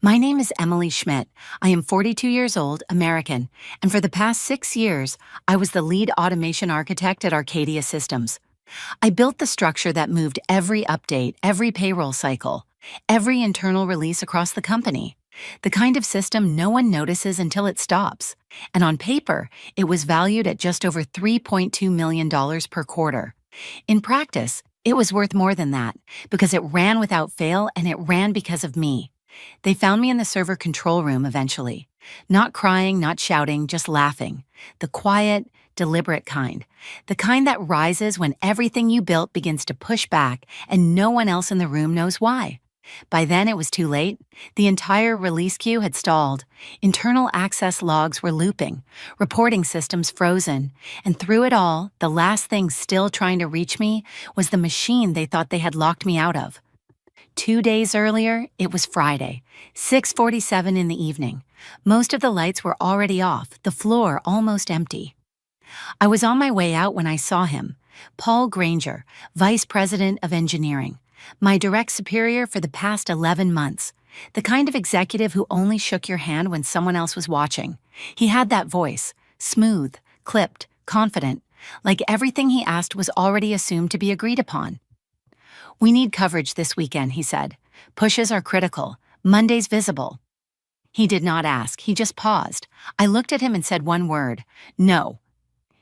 My name is Emily Schmidt. I am 42 years old, American, and for the past 6 years, I was the lead automation architect at Arcadia Systems. I built the structure that moved every update, every payroll cycle, every internal release across the company. The kind of system no one notices until it stops. And on paper, it was valued at just over $3.2 million per quarter. In practice, it was worth more than that, because it ran without fail and it ran because of me. They found me in the server control room eventually. Not crying, not shouting, just laughing. The quiet, deliberate kind. The kind that rises when everything you built begins to push back and no one else in the room knows why. By then it was too late. The entire release queue had stalled. Internal access logs were looping, reporting systems frozen, and through it all, the last thing still trying to reach me was the machine they thought they had locked me out of. 2 days earlier, it was Friday, 6:47 in the evening. Most of the lights were already off, the floor almost empty. I was on my way out when I saw him, Paul Granger, Vice President of Engineering, my direct superior for the past 11 months, the kind of executive who only shook your hand when someone else was watching. He had that voice, smooth, clipped, confident, like everything he asked was already assumed to be agreed upon. "We need coverage this weekend," he said. "Pushes are critical. Monday's visible." He did not ask, he just paused. I looked at him and said one word: "No."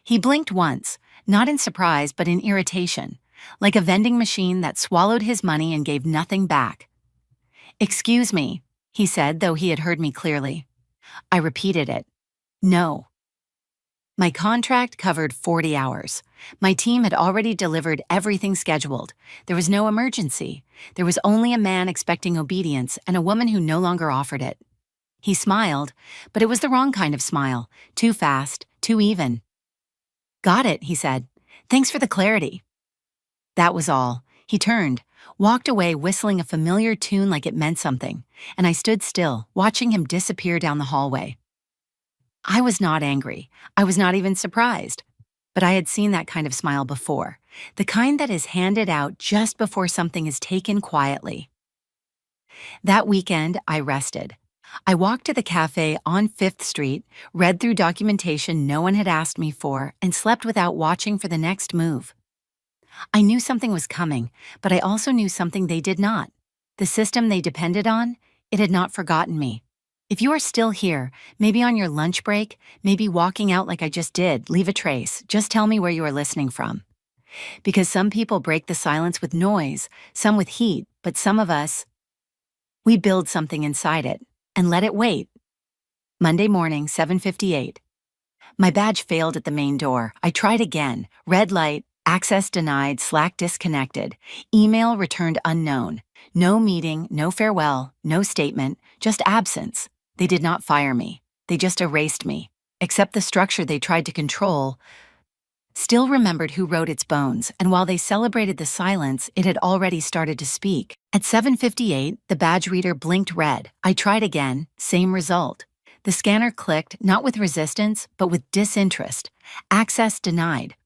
He blinked once, not in surprise but in irritation, like a vending machine that swallowed his money and gave nothing back. "Excuse me," he said, though he had heard me clearly. I repeated it. "No." My contract covered 40 hours. My team had already delivered everything scheduled. There was no emergency. There was only a man expecting obedience and a woman who no longer offered it. He smiled, but it was the wrong kind of smile. Too fast, too even. "Got it," he said. "Thanks for the clarity." That was all. He turned, walked away whistling a familiar tune like it meant something, and I stood still, watching him disappear down the hallway. I was not angry. I was not even surprised. But I had seen that kind of smile before, the kind that is handed out just before something is taken quietly. That weekend, I rested. I walked to the cafe on 5th Street, read through documentation no one had asked me for, and slept without watching for the next move. I knew something was coming, but I also knew something they did not. The system they depended on, it had not forgotten me. If you are still here, maybe on your lunch break, maybe walking out like I just did, leave a trace. Just tell me where you are listening from. Because some people break the silence with noise, some with heat, but some of us, we build something inside it and let it wait. Monday morning, 7:58. My badge failed at the main door. I tried again. Red light, access denied, Slack disconnected, email returned unknown. No meeting, no farewell, no statement, just absence. They did not fire me. They just erased me. Except the structure they tried to control still remembered who wrote its bones, and while they celebrated the silence, it had already started to speak. At 7:58, the badge reader blinked red. I tried again, same result. The scanner clicked, not with resistance, but with disinterest. Access denied.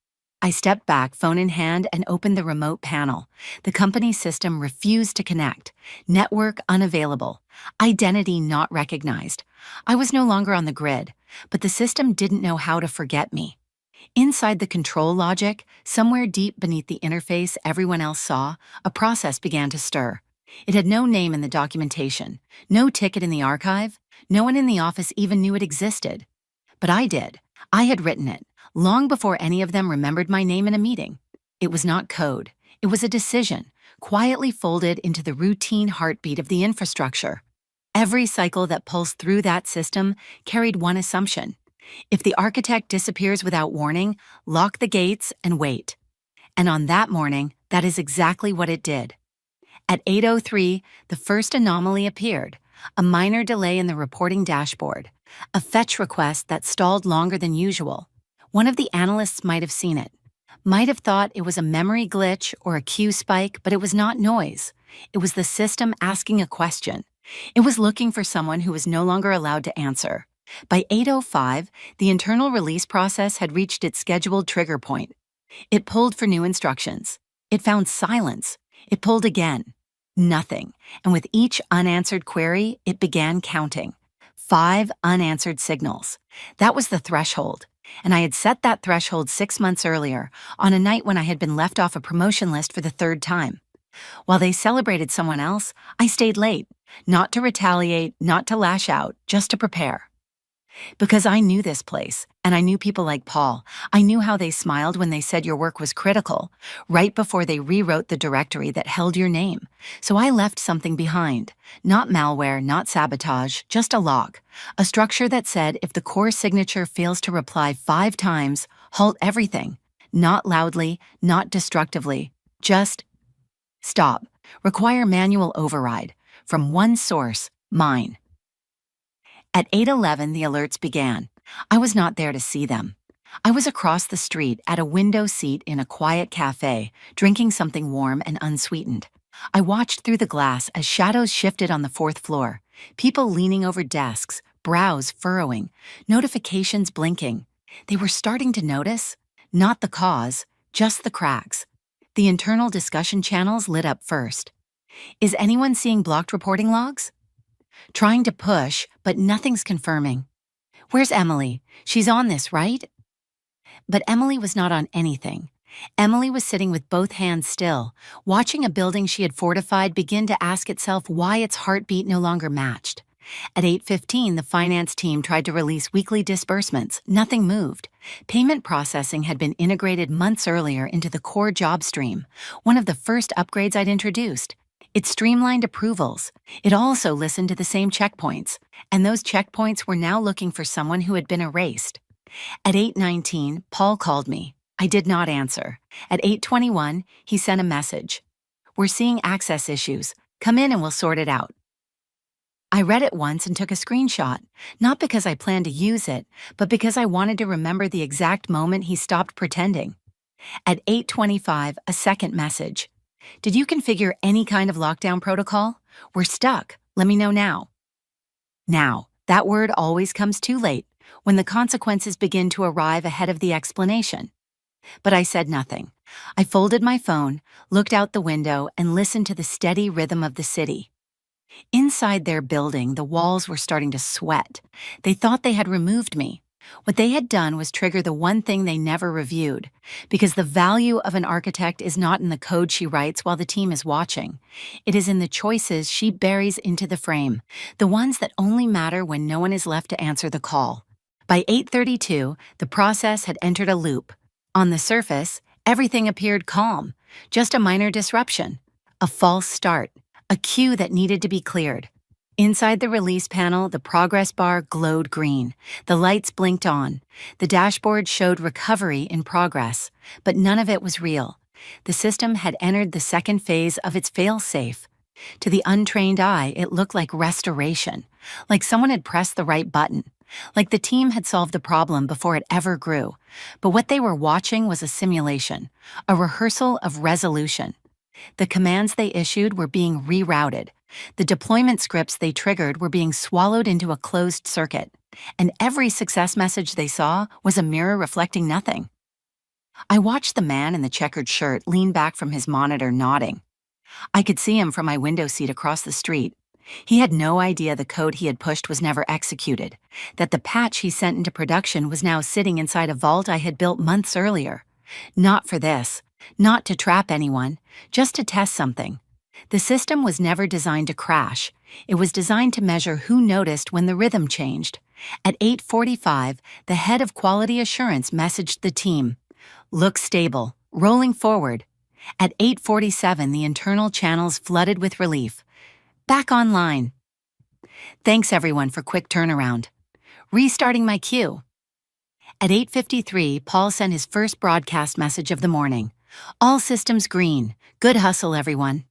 I stepped back, phone in hand, and opened the remote panel. The company system refused to connect. Network unavailable. Identity not recognized. I was no longer on the grid, but the system didn't know how to forget me. Inside the control logic, somewhere deep beneath the interface everyone else saw, a process began to stir. It had no name in the documentation, no ticket in the archive, no one in the office even knew it existed. But I did. I had written it, long before any of them remembered my name in a meeting. It was not code. It was a decision, quietly folded into the routine heartbeat of the infrastructure. Every cycle that pulsed through that system carried one assumption. If the architect disappears without warning, lock the gates and wait. And on that morning, that is exactly what it did. At 8:03, the first anomaly appeared, a minor delay in the reporting dashboard, a fetch request that stalled longer than usual. One of the analysts might have seen it, might have thought it was a memory glitch or a queue spike, but it was not noise. It was the system asking a question. It was looking for someone who was no longer allowed to answer. By 8:05, the internal release process had reached its scheduled trigger point. It pulled for new instructions. It found silence. It pulled again. Nothing. And with each unanswered query, it began counting. 5 unanswered signals. That was the threshold. And I had set that threshold 6 months earlier, on a night when I had been left off a promotion list for the 3rd time. While they celebrated someone else, I stayed late. Not to retaliate, not to lash out, just to prepare. Because I knew this place, and I knew people like Paul. I knew how they smiled when they said your work was critical, right before they rewrote the directory that held your name. So I left something behind. Not malware, not sabotage, just a log. A structure that said if the core signature fails to reply 5 times, halt everything. Not loudly, not destructively, just stop. Require manual override. From one source, mine. At 8:11, the alerts began. I was not there to see them. I was across the street at a window seat in a quiet cafe, drinking something warm and unsweetened. I watched through the glass as shadows shifted on the 4th floor, people leaning over desks, brows furrowing, notifications blinking. They were starting to notice, not the cause, just the cracks. The internal discussion channels lit up first. Is anyone seeing blocked reporting logs? Trying to push, but nothing's confirming. Where's Emily? She's on this, right? But Emily was not on anything. Emily was sitting with both hands still, watching a building she had fortified begin to ask itself why its heartbeat no longer matched. At 8:15, the finance team tried to release weekly disbursements. Nothing moved. Payment processing had been integrated months earlier into the core job stream, one of the first upgrades I'd introduced. It streamlined approvals. It also listened to the same checkpoints, and those checkpoints were now looking for someone who had been erased. At 8:19, Paul called me. I did not answer. At 8:21, he sent a message. We're seeing access issues. Come in and we'll sort it out. I read it once and took a screenshot, not because I planned to use it, but because I wanted to remember the exact moment he stopped pretending. At 8:25, a second message. Did you configure any kind of lockdown protocol? We're stuck. Let me know now. Now, that word always comes too late, when the consequences begin to arrive ahead of the explanation. But I said nothing. I folded my phone, looked out the window, and listened to the steady rhythm of the city. Inside their building, the walls were starting to sweat. They thought they had removed me. What they had done was trigger the one thing they never reviewed, because the value of an architect is not in the code she writes while the team is watching. It is in the choices she buries into the frame, the ones that only matter when no one is left to answer the call. By 8:32, the process had entered a loop. On the surface, everything appeared calm, just a minor disruption, a false start, a queue that needed to be cleared. Inside the release panel, the progress bar glowed green. The lights blinked on. The dashboard showed recovery in progress, but none of it was real. The system had entered the second phase of its fail-safe. To the untrained eye, it looked like restoration, like someone had pressed the right button, like the team had solved the problem before it ever grew. But what they were watching was a simulation, a rehearsal of resolution. The commands they issued were being rerouted. The deployment scripts they triggered were being swallowed into a closed circuit, and every success message they saw was a mirror reflecting nothing. I watched the man in the checkered shirt lean back from his monitor nodding. I could see him from my window seat across the street. He had no idea the code he had pushed was never executed, that the patch he sent into production was now sitting inside a vault I had built months earlier. Not for this, not to trap anyone, just to test something. The system was never designed to crash. It was designed to measure who noticed when the rhythm changed. At 8:45, the head of quality assurance messaged the team. Look stable, rolling forward. At 8:47, the internal channels flooded with relief. Back online. Thanks everyone for quick turnaround. Restarting my queue. At 8:53, Paul sent his first broadcast message of the morning. All systems green. Good hustle, everyone.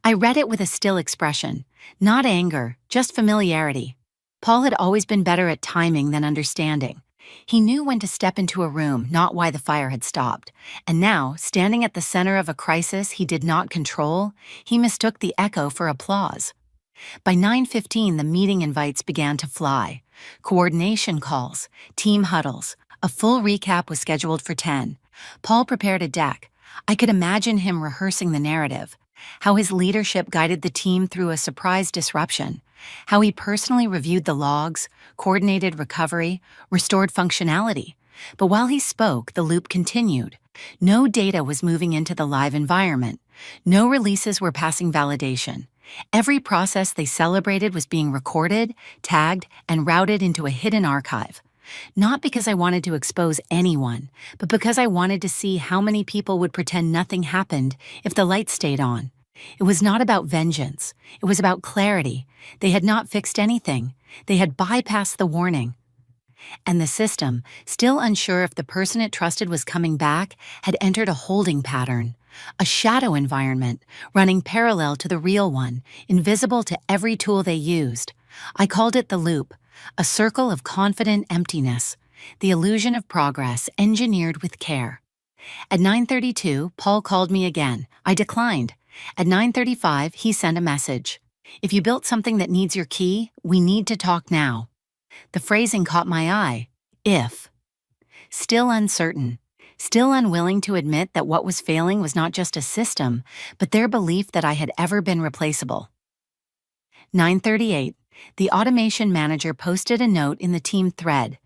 I read it with a still expression, not anger, just familiarity. Paul had always been better at timing than understanding. He knew when to step into a room, not why the fire had stopped. And now, standing at the center of a crisis he did not control, he mistook the echo for applause. By 9:15, the meeting invites began to fly. Coordination calls, team huddles. A full recap was scheduled for 10. Paul prepared a deck. I could imagine him rehearsing the narrative. how his leadership guided the team through a surprise disruption, how he personally reviewed the logs, coordinated recovery, restored functionality. But while he spoke, the loop continued. No data was moving into the live environment. No releases were passing validation. Every process they celebrated was being recorded, tagged, and routed into a hidden archive. Not because I wanted to expose anyone, but because I wanted to see how many people would pretend nothing happened if the lights stayed on. It was not about vengeance. It was about clarity. They had not fixed anything. They had bypassed the warning. And the system, still unsure if the person it trusted was coming back, had entered a holding pattern, a shadow environment running parallel to the real one, invisible to every tool they used. I called it the loop, a circle of confident emptiness, the illusion of progress engineered with care. At 9:32, Paul called me again. I declined. At 9:35, he sent a message. If you built something that needs your key, we need to talk now. The phrasing caught my eye. If. Still uncertain. Still unwilling to admit that what was failing was not just a system, but their belief that I had ever been replaceable. 9:38. The automation manager posted a note in the team thread.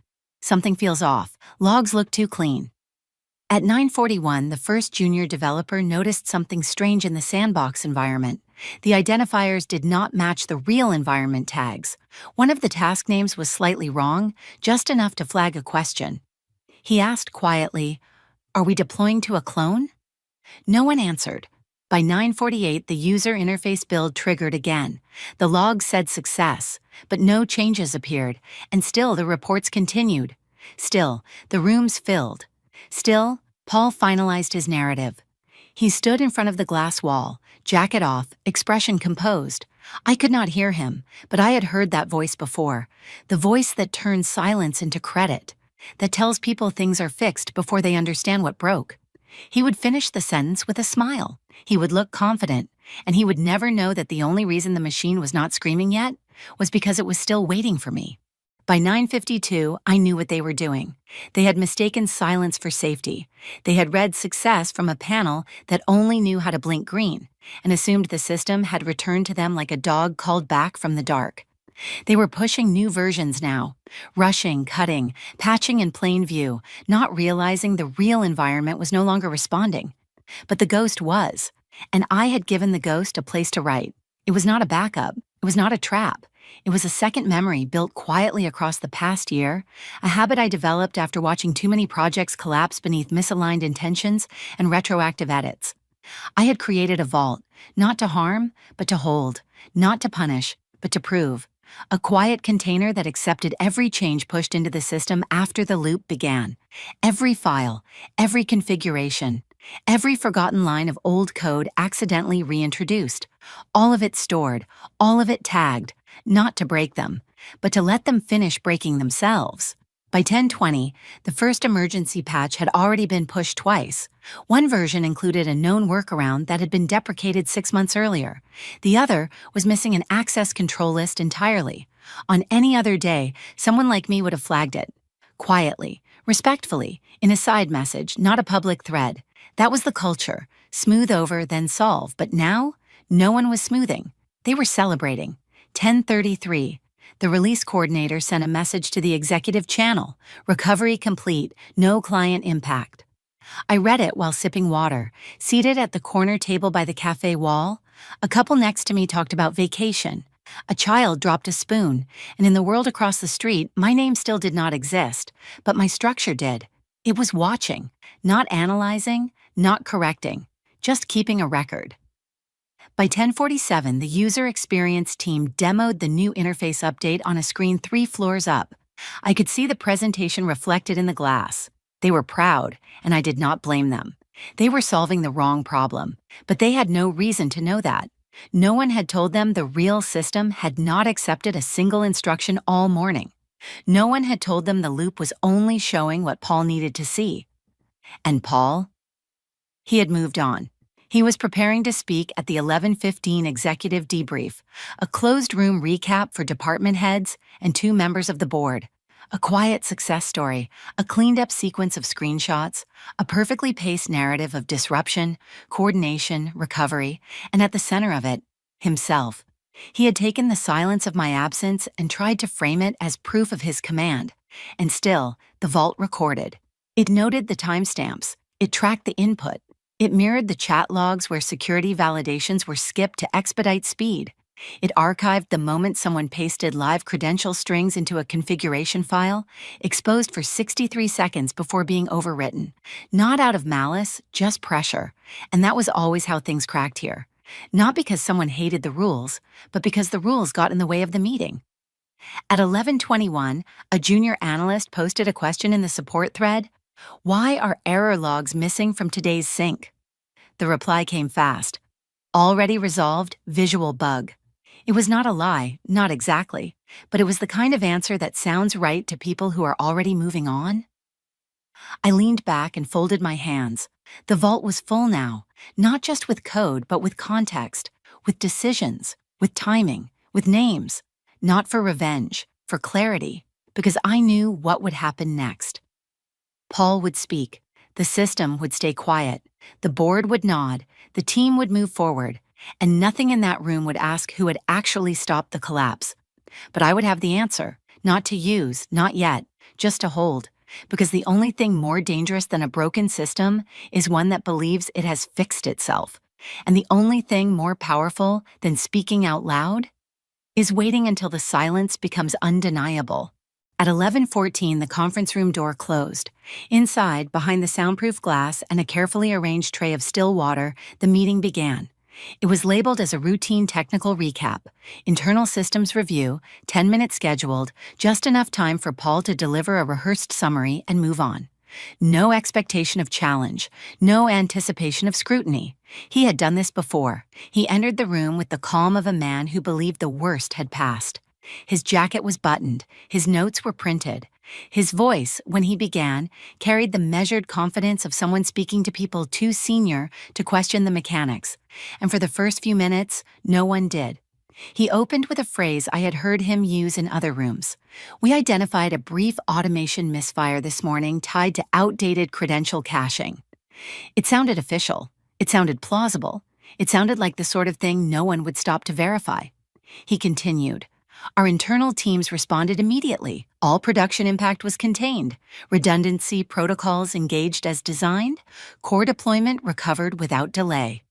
Something feels off. Logs look too clean. At 9:41, the first junior developer noticed something strange in the sandbox environment. The identifiers did not match the real environment tags. One of the task names was slightly wrong, just enough to flag a question. He asked quietly, "Are we deploying to a clone?" No one answered. By 9:48, the user interface build triggered again. The log said success, but no changes appeared, and still the reports continued. Still, the rooms filled. Still, Paul finalized his narrative. He stood in front of the glass wall, jacket off, expression composed. I could not hear him, but I had heard that voice before. The voice that turns silence into credit, that tells people things are fixed before they understand what broke. He would finish the sentence with a smile. He would look confident, and he would never know that the only reason the machine was not screaming yet was because it was still waiting for me. By 9:52, I knew what they were doing. They had mistaken silence for safety. They had read success from a panel that only knew how to blink green, and assumed the system had returned to them like a dog called back from the dark. They were pushing new versions now, rushing, cutting, patching in plain view, not realizing the real environment was no longer responding. But the ghost was, and I had given the ghost a place to write. It was not a backup. It was not a trap. It was a second memory built quietly across the past year, a habit I developed after watching too many projects collapse beneath misaligned intentions and retroactive edits. I had created a vault, not to harm, but to hold, not to punish, but to prove. A quiet container that accepted every change pushed into the system after the loop began. Every file, every configuration, every forgotten line of old code accidentally reintroduced. All of it stored, all of it tagged, not to break them, but to let them finish breaking themselves. By 10:20, the first emergency patch had already been pushed twice. One version included a known workaround that had been deprecated 6 months earlier. The other was missing an access control list entirely. On any other day, someone like me would have flagged it. Quietly, respectfully, in a side message, not a public thread. That was the culture. Smooth over, then solve. But now, no one was smoothing. They were celebrating. 10:33. The release coordinator sent a message to the executive channel. Recovery complete, no client impact. I read it while sipping water, seated at the corner table by the cafe wall. A couple next to me talked about vacation. A child dropped a spoon, and in the world across the street, my name still did not exist, but my structure did. It was watching, not analyzing, not correcting, just keeping a record. By 10:47, the user experience team demoed the new interface update on a screen 3 floors up. I could see the presentation reflected in the glass. They were proud, and I did not blame them. They were solving the wrong problem, but they had no reason to know that. No one had told them the real system had not accepted a single instruction all morning. No one had told them the loop was only showing what Paul needed to see. And Paul? He had moved on. He was preparing to speak at the 11:15 executive debrief, a closed-room recap for department heads and 2 members of the board. A quiet success story, a cleaned-up sequence of screenshots, a perfectly paced narrative of disruption, coordination, recovery, and at the center of it, himself. He had taken the silence of my absence and tried to frame it as proof of his command. And still, the vault recorded. It noted the timestamps. It tracked the input. It mirrored the chat logs where security validations were skipped to expedite speed. It archived the moment someone pasted live credential strings into a configuration file, exposed for 63 seconds before being overwritten. Not out of malice, just pressure. And that was always how things cracked here. Not because someone hated the rules, but because the rules got in the way of the meeting. At 11:21, a junior analyst posted a question in the support thread. Why are error logs missing from today's sync? The reply came fast. Already resolved, visual bug. It was not a lie, not exactly, but it was the kind of answer that sounds right to people who are already moving on. I leaned back and folded my hands. The vault was full now, not just with code, but with context, with decisions, with timing, with names. Not for revenge, for clarity, because I knew what would happen next. Paul would speak. The system would stay quiet. The board would nod. The team would move forward. And nothing in that room would ask who had actually stopped the collapse. But I would have the answer, not to use, not yet, just to hold. Because the only thing more dangerous than a broken system is one that believes it has fixed itself. And the only thing more powerful than speaking out loud is waiting until the silence becomes undeniable. At 11:14, the conference room door closed. Inside, behind the soundproof glass and a carefully arranged tray of still water, the meeting began. It was labeled as a routine technical recap, internal systems review, 10 minutes scheduled, just enough time for Paul to deliver a rehearsed summary and move on. No expectation of challenge, no anticipation of scrutiny. He had done this before. He entered the room with the calm of a man who believed the worst had passed. His jacket was buttoned, his notes were printed. His voice, when he began, carried the measured confidence of someone speaking to people too senior to question the mechanics. And for the first few minutes, no one did. He opened with a phrase I had heard him use in other rooms. We identified a brief automation misfire this morning tied to outdated credential caching. It sounded official. It sounded plausible. It sounded like the sort of thing no one would stop to verify. He continued. Our internal teams responded immediately. All production impact was contained. Redundancy protocols engaged as designed. Core deployment recovered without delay.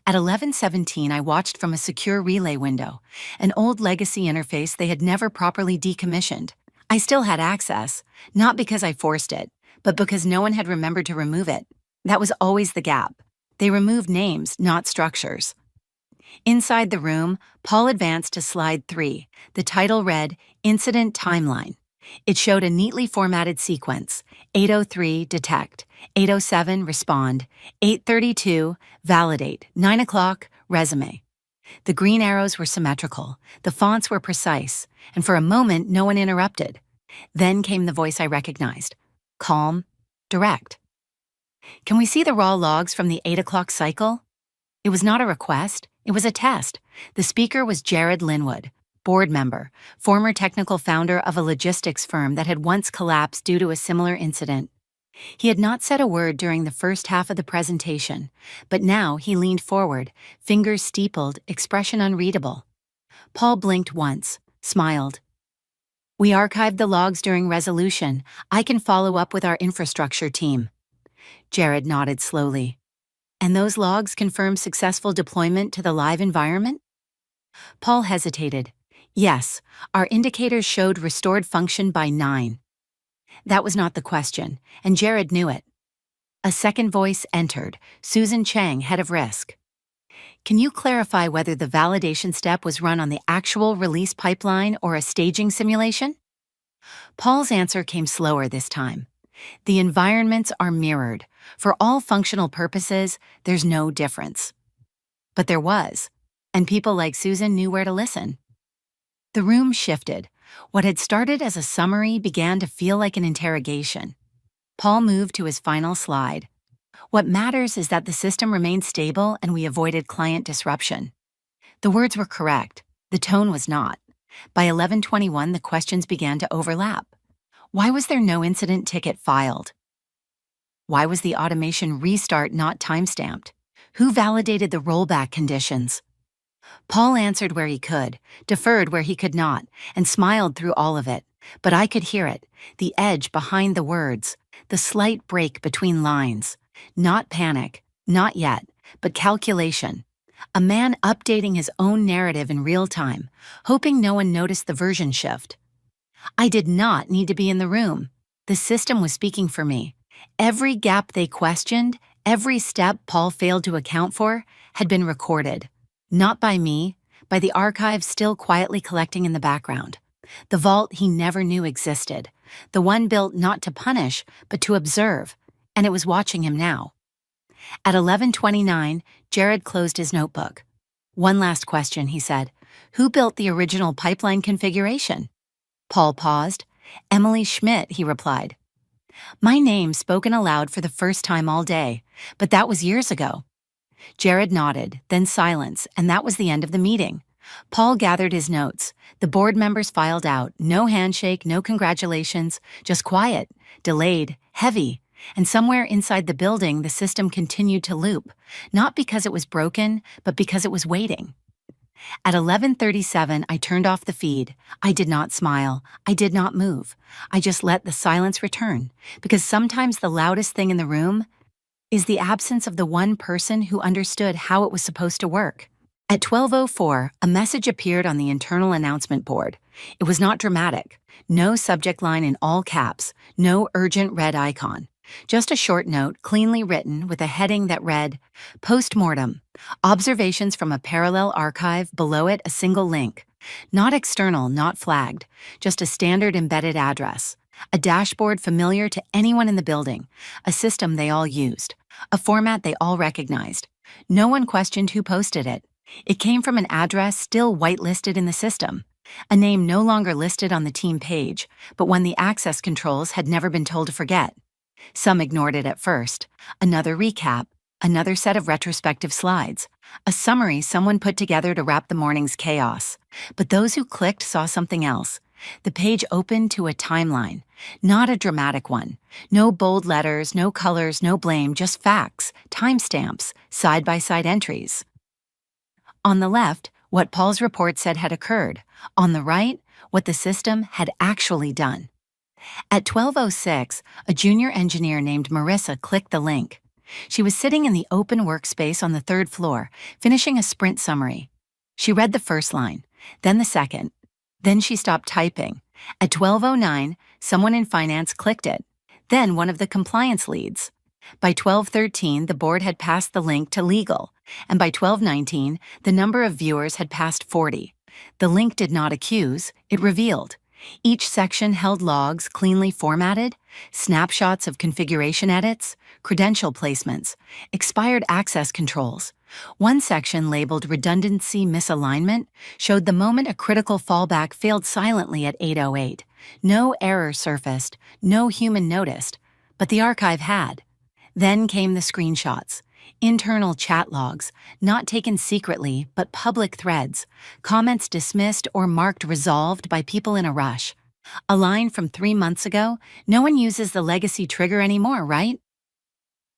At 11:17, I watched from a secure relay window, an old legacy interface they had never properly decommissioned. I still had access, not because I forced it, but because no one had remembered to remove it. That was always the gap. They removed names, not structures. Inside the room, Paul advanced to slide 3. The title read, Incident Timeline. It showed a neatly formatted sequence. 8:03, detect. 8:07, respond. 8:32, validate. 9 o'clock, resume. The green arrows were symmetrical. The fonts were precise. And for a moment, no one interrupted. Then came the voice I recognized. Calm, direct. Can we see the raw logs from the 8 o'clock cycle? It was not a request. It was a test. The speaker was Jared Linwood, board member, former technical founder of a logistics firm that had once collapsed due to a similar incident. He had not said a word during the first half of the presentation, but now he leaned forward, fingers steepled, expression unreadable. Paul blinked once, smiled. We archived the logs during resolution. I can follow up with our infrastructure team. Jared nodded slowly. And those logs confirm successful deployment to the live environment? Paul hesitated. Yes, our indicators showed restored function by 9. That was not the question, and Jared knew it. A second voice entered, Susan Chang, head of risk. Can you clarify whether the validation step was run on the actual release pipeline or a staging simulation? Paul's answer came slower this time. The environments are mirrored. For all functional purposes, there's no difference. But there was, and people like Susan knew where to listen. The room shifted. What had started as a summary began to feel like an interrogation. Paul moved to his final slide. What matters is that the system remained stable and we avoided client disruption. The words were correct. The tone was not. By 11:21, the questions began to overlap. Why was there no incident ticket filed? Why was the automation restart not timestamped? Who validated the rollback conditions? Paul answered where he could, deferred where he could not, and smiled through all of it. But I could hear it, the edge behind the words, the slight break between lines. Not panic, not yet, but calculation. A man updating his own narrative in real time, hoping no one noticed the version shift. I did not need to be in the room. The system was speaking for me. Every gap they questioned, every step Paul failed to account for, had been recorded. Not by me, by the archive still quietly collecting in the background. The vault he never knew existed. The one built not to punish, but to observe. And it was watching him now. At 11:29, Jared closed his notebook. One last question, he said. Who built the original pipeline configuration? Paul paused. Emily Schmidt, he replied. My name spoken aloud for the first time all day, but that was years ago. Jared nodded, then silence, and that was the end of the meeting. Paul gathered his notes. The board members filed out. No handshake, no congratulations, just quiet, delayed, heavy. And somewhere inside the building, the system continued to loop, not because it was broken, but because it was waiting. At 11:37, I turned off the feed. I did not smile. I did not move. I just let the silence return, because sometimes the loudest thing in the room is the absence of the one person who understood how it was supposed to work. At 12:04, a message appeared on the internal announcement board. It was not dramatic. No subject line in all caps. No urgent red icon. Just a short note, cleanly written, with a heading that read, Postmortem, observations from a parallel archive, below it a single link. Not external, not flagged, just a standard embedded address. A dashboard familiar to anyone in the building, a system they all used, a format they all recognized. No one questioned who posted it. It came from an address still whitelisted in the system, a name no longer listed on the team page, but one the access controls had never been told to forget. Some ignored it at first. Another recap, another set of retrospective slides, a summary someone put together to wrap the morning's chaos. But those who clicked saw something else. The page opened to a timeline, not a dramatic one. No bold letters, no colors, no blame, just facts, timestamps, side-by-side entries. On the left, what Paul's report said had occurred. On the right, what the system had actually done. At 12:06, a junior engineer named Marissa clicked the link. She was sitting in the open workspace on the third floor, finishing a sprint summary. She read the first line, then the second. Then she stopped typing. At 12:09, someone in finance clicked it. Then one of the compliance leads. By 12:13, the board had passed the link to legal, and by 12:19, the number of viewers had passed 40. The link did not accuse, it revealed. Each section held logs cleanly formatted, snapshots of configuration edits, credential placements, expired access controls. One section labeled Redundancy Misalignment showed the moment a critical fallback failed silently at 8:08. No error surfaced, no human noticed, but the archive had. Then came the screenshots. Internal chat logs, not taken secretly, but public threads, comments dismissed or marked resolved by people in a rush. A line from 3 months ago, no one uses the legacy trigger anymore, right?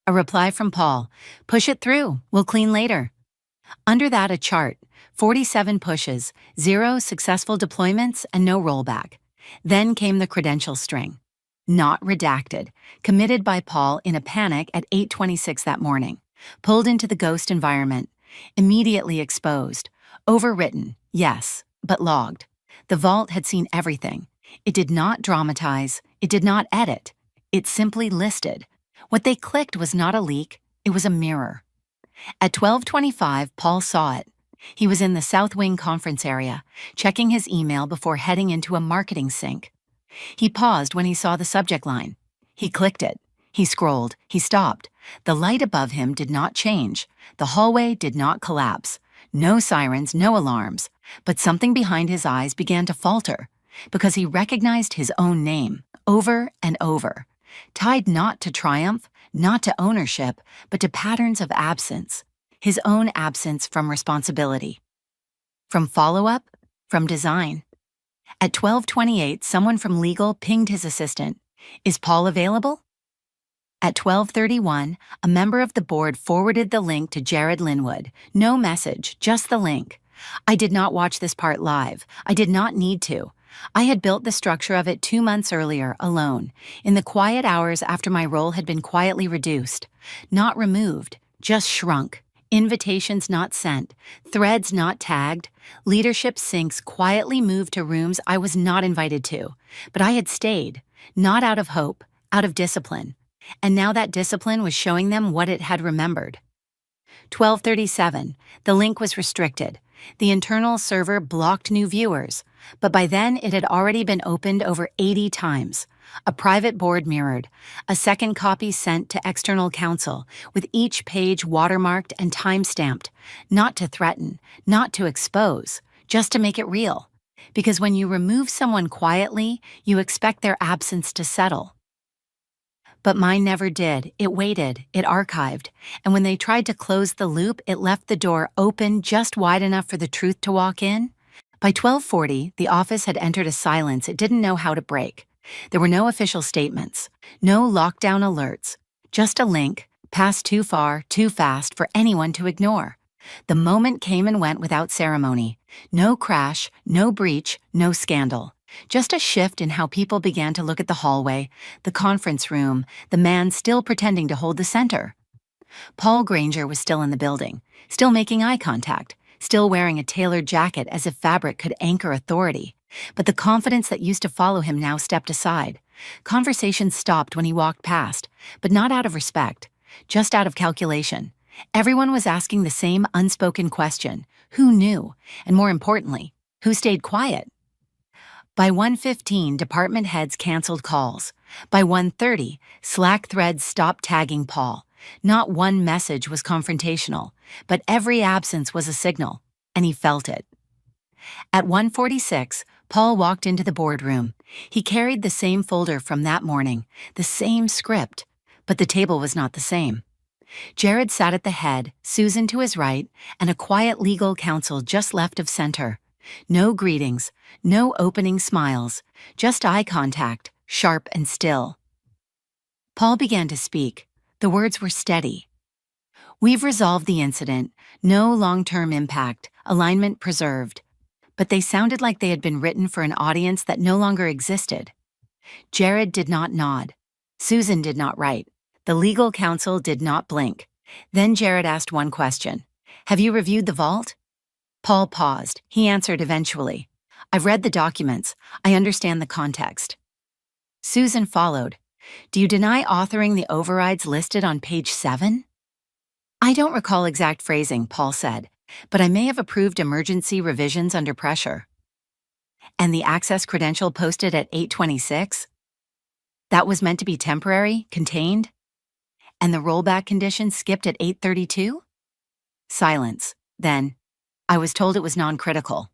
A reply from Paul, push it through, we'll clean later. Under that, a chart, 47 pushes, 0 successful deployments, and no rollback. Then came the credential string. Not redacted, committed by Paul in a panic at 8:26 that morning. Pulled into the ghost environment, immediately exposed, overwritten, yes, but logged. The vault had seen everything. It did not dramatize, it did not edit, it simply listed. What they clicked was not a leak, it was a mirror. At 12:25, Paul saw it. He was in the South Wing conference area, checking his email before heading into a marketing sync. He paused when he saw the subject line. He clicked it. He scrolled. He stopped. The light above him did not change. The hallway did not collapse. No sirens, no alarms. But something behind his eyes began to falter, because he recognized his own name, over and over, tied not to triumph, not to ownership, but to patterns of absence, his own absence from responsibility, from follow-up, from design. At 12:28, someone from legal pinged his assistant. Is Paul available? At 12:31, a member of the board forwarded the link to Jared Linwood. No message, just the link. I did not watch this part live. I did not need to. I had built the structure of it 2 months earlier, alone, in the quiet hours after my role had been quietly reduced. Not removed, just shrunk. Invitations not sent, threads not tagged, leadership syncs quietly moved to rooms I was not invited to. But I had stayed, not out of hope, out of discipline. And now that discipline was showing them what it had remembered. 12:37, the link was restricted. The internal server blocked new viewers, but by then it had already been opened over 80 times. A private board mirrored, a second copy sent to external counsel, with each page watermarked and time-stamped, not to threaten, not to expose, just to make it real. Because when you remove someone quietly, you expect their absence to settle. But mine never did. It waited, it archived, and when they tried to close the loop, it left the door open just wide enough for the truth to walk in. By 12:40, the office had entered a silence it didn't know how to break. There were no official statements, no lockdown alerts, just a link, passed too far, too fast for anyone to ignore. The moment came and went without ceremony. No crash, no breach, no scandal. Just a shift in how people began to look at the hallway, the conference room, the man still pretending to hold the center. Paul Granger was still in the building, still making eye contact, still wearing a tailored jacket as if fabric could anchor authority. But the confidence that used to follow him now stepped aside. Conversations stopped when he walked past, but not out of respect, just out of calculation. Everyone was asking the same unspoken question: who knew? And more importantly, who stayed quiet? By 1:15, department heads canceled calls. By 1:30, Slack threads stopped tagging Paul. Not one message was confrontational, but every absence was a signal, and he felt it. At 1:46, Paul walked into the boardroom. He carried the same folder from that morning, the same script, but the table was not the same. Jared sat at the head, Susan to his right, and a quiet legal counsel just left of center. No greetings, no opening smiles, just eye contact, sharp and still. Paul began to speak. The words were steady. We've resolved the incident, no long-term impact, alignment preserved. But they sounded like they had been written for an audience that no longer existed. Jared did not nod. Susan did not write. The legal counsel did not blink. Then Jared asked one question. Have you reviewed the vault? Paul paused. He answered eventually. I've read the documents. I understand the context. Susan followed. Do you deny authoring the overrides listed on page 7? I don't recall exact phrasing, Paul said, but I may have approved emergency revisions under pressure. And the access credential posted at 8:26? That was meant to be temporary, contained? And the rollback condition skipped at 8:32? Silence. Then, I was told it was non-critical.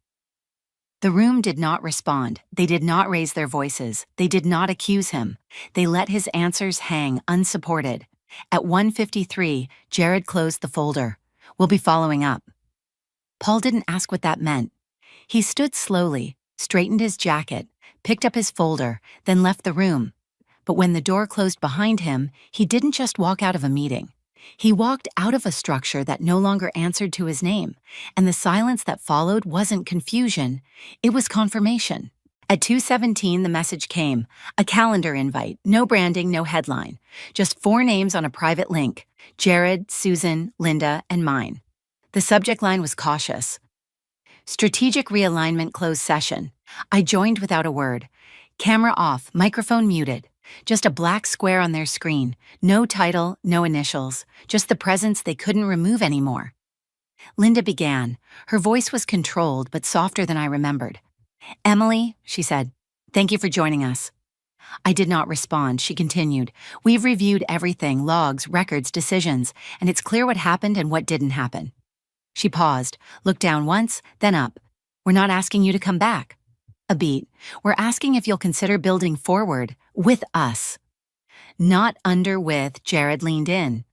The room did not respond. They did not raise their voices. They did not accuse him. They let his answers hang unsupported. At 1:53, Jared closed the folder. We'll be following up. Paul didn't ask what that meant. He stood slowly, straightened his jacket, picked up his folder, then left the room. But when the door closed behind him, he didn't just walk out of a meeting. He walked out of a structure that no longer answered to his name, and the silence that followed wasn't confusion, it was confirmation. At 2:17, the message came, a calendar invite, no branding, no headline, just 4 names on a private link, Jared, Susan, Linda, and mine. The subject line was cautious. Strategic realignment closed session. I joined without a word. Camera off, microphone muted. Just a black square on their screen. No title, no initials. Just the presence they couldn't remove anymore. Linda began. Her voice was controlled, but softer than I remembered. Emily, she said, thank you for joining us. I did not respond. She continued. We've reviewed everything, logs, records, decisions, and it's clear what happened and what didn't happen. She paused, looked down once, then up. We're not asking you to come back. A beat. We're asking if you'll consider building forward with us. Not under with, Jared leaned in.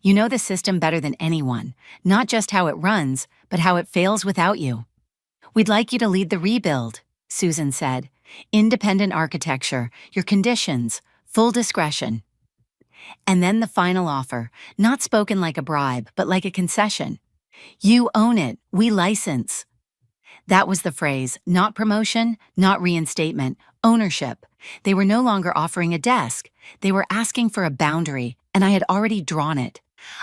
You know the system better than anyone, not just how it runs, but how it fails without you. We'd like you to lead the rebuild. Susan said. Independent architecture, your conditions, full discretion. And then the final offer, not spoken like a bribe, but like a concession. You own it, we license. That was the phrase, not promotion, not reinstatement, ownership. They were no longer offering a desk. They were asking for a boundary, and I had already drawn it.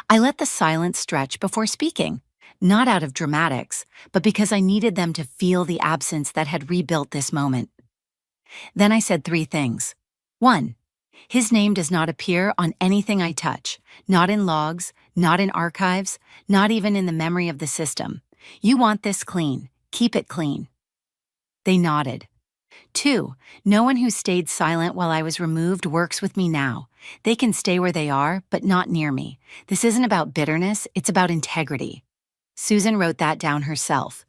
I let the silence stretch before speaking, not out of dramatics, but because I needed them to feel the absence that had rebuilt this moment. Then I said 3 things. 1. His name does not appear on anything I touch, not in logs, not in archives, not even in the memory of the system. You want this clean. Keep it clean. They nodded. 2. No one who stayed silent while I was removed works with me now. They can stay where they are, but not near me. This isn't about bitterness, it's about integrity. Susan wrote that down herself.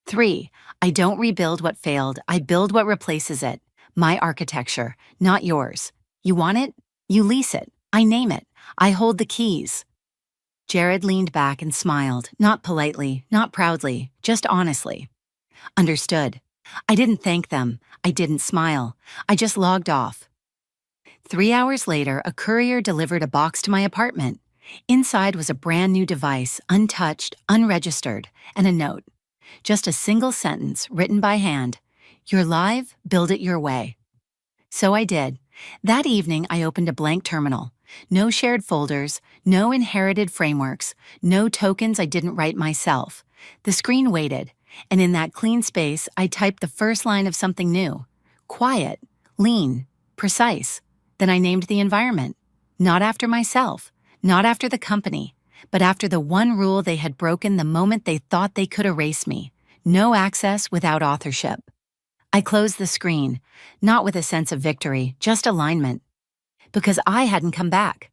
3. I don't rebuild what failed, I build what replaces it. My architecture, not yours. You want it? You lease it. I name it. I hold the keys. Jared leaned back and smiled, not politely, not proudly, just honestly. Understood. I didn't thank them. I didn't smile. I just logged off. 3 hours later, a courier delivered a box to my apartment. Inside was a brand new device, untouched, unregistered, and a note. Just a single sentence written by hand. You're live, build it your way. So I did. That evening, I opened a blank terminal. No shared folders, no inherited frameworks, no tokens I didn't write myself. The screen waited, and in that clean space, I typed the first line of something new. Quiet, lean, precise. Then I named the environment. Not after myself, not after the company, but after the one rule they had broken the moment they thought they could erase me. No access without authorship. I closed the screen, not with a sense of victory, just alignment. Because I hadn't come back.